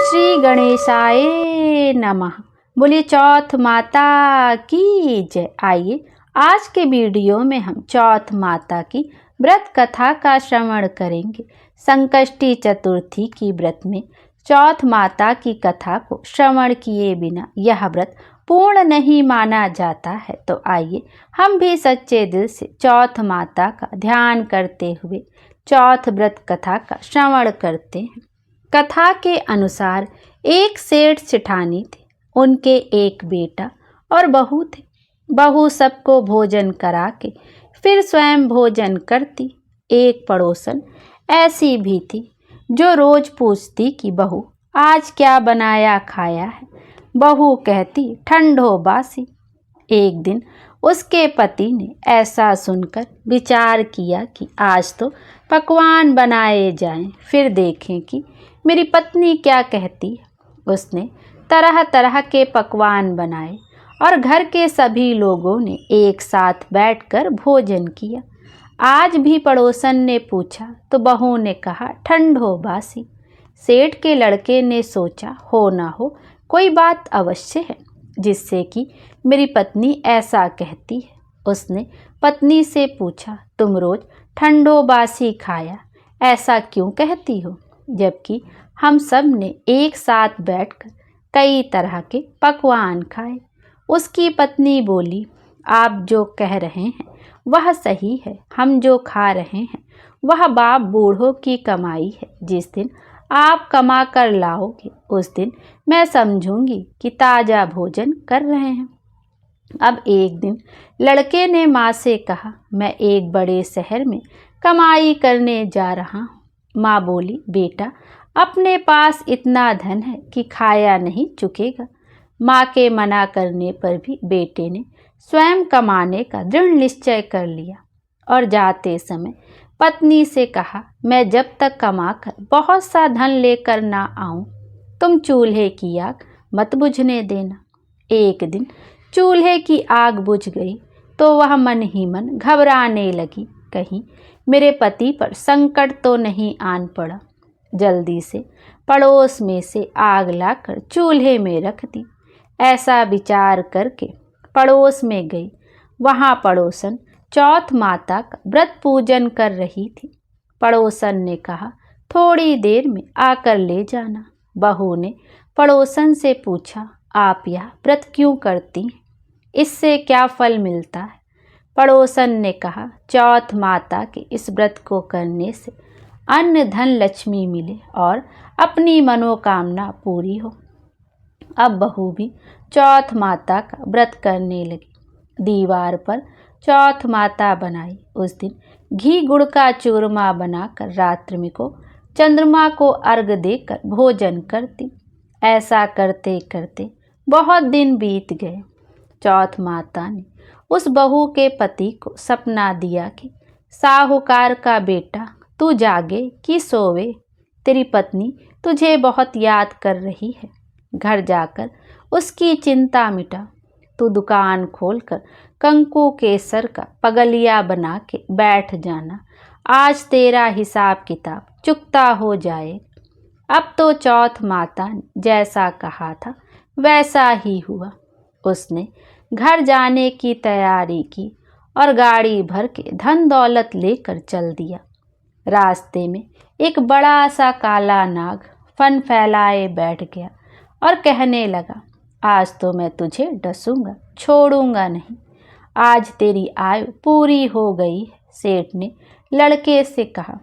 श्री गणेशाय नमः। बोलिए चौथ माता की जय। आइए आज के वीडियो में हम चौथ माता की व्रत कथा का श्रवण करेंगे। संकष्टी चतुर्थी की व्रत में चौथ माता की कथा को श्रवण किए बिना यह व्रत पूर्ण नहीं माना जाता है। तो आइए हम भी सच्चे दिल से चौथ माता का ध्यान करते हुए चौथ व्रत कथा का श्रवण करते हैं। कथा के अनुसार एक सेठ सेठानी थे। उनके एक बेटा और बहू थे। बहू सबको भोजन करा के फिर स्वयं भोजन करती। एक पड़ोसन ऐसी भी थी जो रोज पूछती कि बहू आज क्या बनाया खाया है। बहू कहती ठंडो बासी। एक दिन उसके पति ने ऐसा सुनकर विचार किया कि आज तो पकवान बनाए जाएं, फिर देखें कि मेरी पत्नी क्या कहती है। उसने तरह तरह के पकवान बनाए और घर के सभी लोगों ने एक साथ बैठकर भोजन किया। आज भी पड़ोसन ने पूछा तो बहू ने कहा ठंडो बासी। सेठ के लड़के ने सोचा हो ना हो कोई बात अवश्य है जिससे कि मेरी पत्नी ऐसा कहती है। उसने पत्नी से पूछा तुम रोज ठंडो बासी खाया ऐसा क्यों कहती हो, जबकि हम सब ने एक साथ बैठकर कई तरह के पकवान खाए। उसकी पत्नी बोली आप जो कह रहे हैं वह सही है। हम जो खा रहे हैं वह बाप बूढ़ों की कमाई है। जिस दिन आप कमा कर लाओगे उस दिन मैं समझूंगी कि ताज़ा भोजन कर रहे हैं। अब एक दिन लड़के ने माँ से कहा मैं एक बड़े शहर में कमाई करने जा रहा हूँ। माँ बोली बेटा अपने पास इतना धन है कि खाया नहीं चुकेगा। माँ के मना करने पर भी बेटे ने स्वयं कमाने का दृढ़ निश्चय कर लिया और जाते समय पत्नी से कहा मैं जब तक कमाकर बहुत सा धन लेकर ना आऊं तुम चूल्हे की आग मत बुझने देना। एक दिन चूल्हे की आग बुझ गई तो वह मन ही मन घबराने लगी, कहीं मेरे पति पर संकट तो नहीं आन पड़ा। जल्दी से पड़ोस में से आग लाकर चूल्हे में रख दी। ऐसा विचार करके पड़ोस में गई। वहाँ पड़ोसन चौथ माता का व्रत पूजन कर रही थी। पड़ोसन ने कहा थोड़ी देर में आकर ले जाना। बहू ने पड़ोसन से पूछा आप यह व्रत क्यों करती हैं, इससे क्या फल मिलता है। पड़ोसन ने कहा चौथ माता के इस व्रत को करने से अन्न धन लक्ष्मी मिले और अपनी मनोकामना पूरी हो। अब बहू भी चौथ माता का व्रत करने लगी। दीवार पर चौथ माता बनाई। उस दिन घी गुड़ का चूरमा बनाकर रात्रि को चंद्रमा को अर्घ देकर भोजन करती। ऐसा करते करते बहुत दिन बीत गए। चौथ माता ने उस बहू के पति को सपना दिया कि साहूकार का बेटा तू जागे कि सोवे, तेरी पत्नी तुझे बहुत याद कर रही है। घर जाकर उसकी चिंता मिटा। तू दुकान खोलकर कंकु केसर का पगलिया बना के बैठ जाना। आज तेरा हिसाब किताब चुकता हो जाए। अब तो चौथ माता ने जैसा कहा था वैसा ही हुआ। उसने घर जाने की तैयारी की और गाड़ी भर के धन दौलत लेकर चल दिया। रास्ते में एक बड़ा सा काला नाग फन फैलाए बैठ गया और कहने लगा आज तो मैं तुझे डसूंगा, छोड़ूंगा नहीं। आज तेरी आयु पूरी हो गई है। सेठ ने लड़के से कहा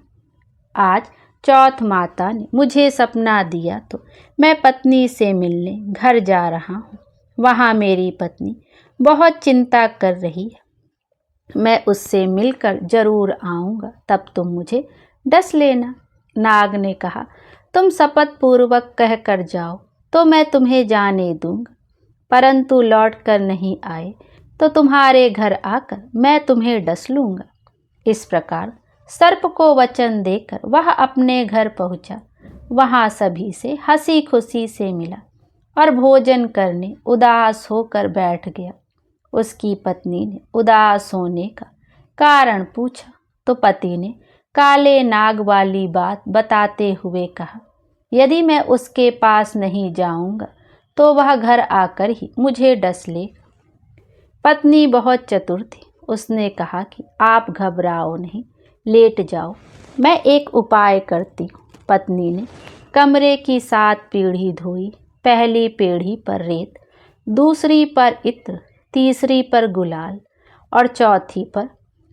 आज चौथ माता ने मुझे सपना दिया तो मैं पत्नी से मिलने घर जा रहा हूँ। वहाँ मेरी पत्नी बहुत चिंता कर रही है। मैं उससे मिलकर जरूर आऊँगा, तब तुम मुझे डस लेना। नाग ने कहा तुम शपथ पूर्वक कह कर जाओ तो मैं तुम्हें जाने दूंगा, परंतु लौट कर नहीं आए तो तुम्हारे घर आकर मैं तुम्हें डस लूँगा। इस प्रकार सर्प को वचन देकर वह अपने घर पहुँचा। वहाँ सभी हंसी खुशी से मिला और भोजन करने उदास होकर बैठ गया। उसकी पत्नी ने उदास होने का कारण पूछा तो पति ने काले नाग वाली बात बताते हुए कहा यदि मैं उसके पास नहीं जाऊंगा तो वह घर आकर ही मुझे डस ले। पत्नी बहुत चतुर थी। उसने कहा कि आप घबराओ नहीं, लेट जाओ, मैं एक उपाय करती हूँ। पत्नी ने कमरे की 7 पीढ़ी धोई। पहली पीढ़ी पर रेत, दूसरी पर इत्र, तीसरी पर गुलाल और चौथी पर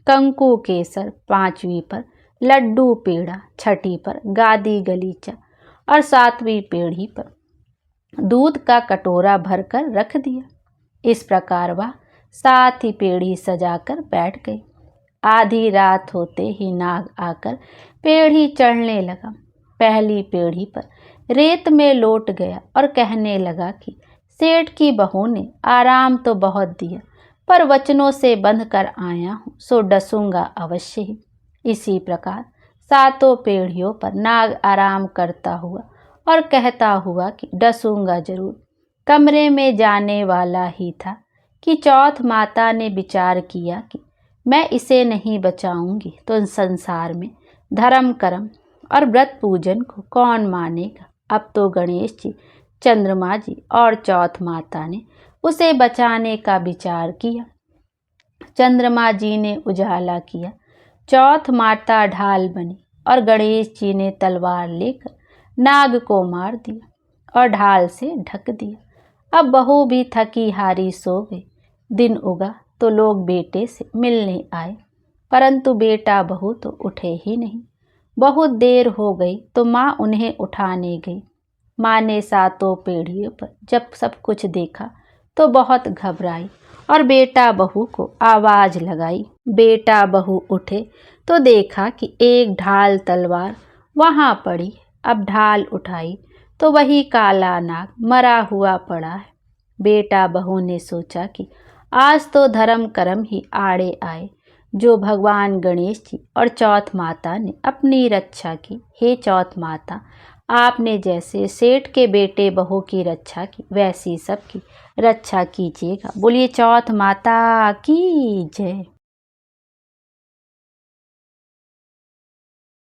कंकु केसर, 5वीं पर लड्डू पेड़ा, 6ठी पर गादी गलीचा और 7वीं पीढ़ी पर दूध का कटोरा भरकर रख दिया। इस प्रकार वह 7 ही पीढ़ी सजाकर बैठ गई। आधी रात होते ही नाग आकर पीढ़ी चढ़ने लगा। पहली पीढ़ी पर रेत में लौट गया और कहने लगा कि सेठ की बहू ने आराम तो बहुत दिया, पर वचनों से बंध कर आया हूँ, सो डसूंगा अवश्य ही। इसी प्रकार 7 पीढ़ियों पर नाग आराम करता हुआ और कहता हुआ कि डसूंगा जरूर। कमरे में जाने वाला ही था कि चौथ माता ने विचार किया कि मैं इसे नहीं बचाऊंगी तो संसार में धर्म कर्म और व्रत पूजन को कौन मानेगा। अब तो गणेश जी, चंद्रमा जी और चौथ माता ने उसे बचाने का विचार किया। चंद्रमा जी ने उजाला किया, चौथ माता ढाल बनी और गणेश जी ने तलवार लेकर नाग को मार दिया और ढाल से ढक दिया। अब बहू भी थकी हारी सो गई। दिन उगा तो लोग बेटे से मिलने आए, परंतु बेटा बहू तो उठे ही नहीं। बहुत देर हो गई तो माँ उन्हें उठाने गई। माँ ने 7 पीढ़ियों पर जब सब कुछ देखा तो बहुत घबराई और बेटा बहू को आवाज लगाई। बेटा बहू उठे तो देखा कि एक ढाल तलवार वहाँ पड़ी। अब ढाल उठाई तो वही काला नाग मरा हुआ पड़ा है। बेटा बहू ने सोचा कि आज तो धर्म कर्म ही आड़े आए, जो भगवान गणेश जी और चौथ माता ने अपनी रक्षा की। हे चौथ माता, आपने जैसे सेठ के बेटे बहू की रक्षा की, वैसी सबकी रक्षा कीजिएगा। बोलिए चौथ माता की जय।